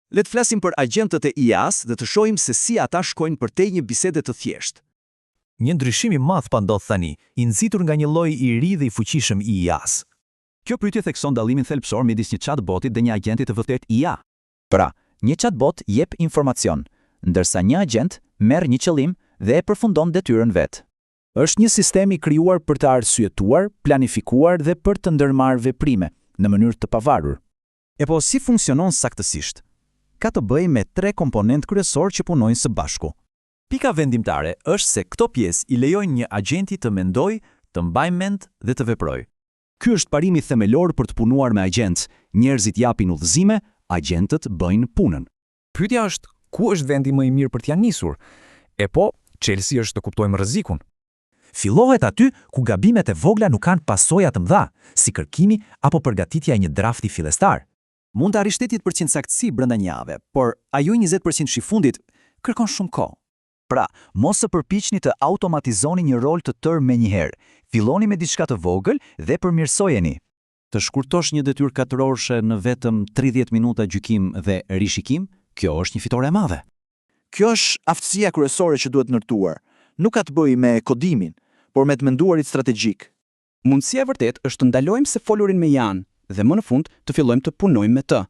Le të flasim për agjentët e IA-s dhe të shohim se si ata shkojnë përtej një bisede të thjeshtë. Një ndryshim i madh pa ndodhur tani, i nxitur nga një lloj i ri dhe i fuqishëm i IA-s. Kjo pyetje thekson dallimin thelbësor midis një chatbotit dhe një agenti të vërtetë IA. Pra, një chatbot jep informacion, ndërsa një agent merr një qëllim dhe e përfundon detyrën vet. Është një sistem i krijuar për të arsyetuar, planifikuar dhe për të ndërmarrë veprime në mënyrë të pavarur. E po si funksionon saktësisht? Ka të bëjë me 3 komponent kryesor që punojnë së bashku. Pika vendimtare është se këto pjesë i lejojnë një agjenti të mendojë, të mbajë mend dhe të veprojë. Ky është parimi themelor për të punuar me agent. Njerëzit japin udhëzime, agentët bëjnë punën. Pyetja është, ku është vendi më i mirë për t'ia nisur? E po, çelësi është të kuptojmë rrezikun. Fillohet aty ku gabimet e vogla nuk kanë pasoja të mëdha, si kërkimi apo përgatitja e një drafti fillestar. Mund të arrish 80% saktësi brenda një jave, por ajo 20% i fundit kërkon shumë kohë. Pra, mos së përpiqni të automatizoni një rol të tërë menjëherë. Filloni me diçka të vogël dhe përmirësojeni. Të shkurtosh një detyrë 4 orëshe në vetëm 30 minuta gjykim dhe rishikim, kjo është një fitore e madhe. Kjo është aftësia kryesore që duhet ndërtuar. Nuk ka të bëjë me kodimin, por me të menduarit strategjik. Mundësia e vërtet është të ndalojmë se folurin me janë dhe më në fund të fillojmë të punojmë me të.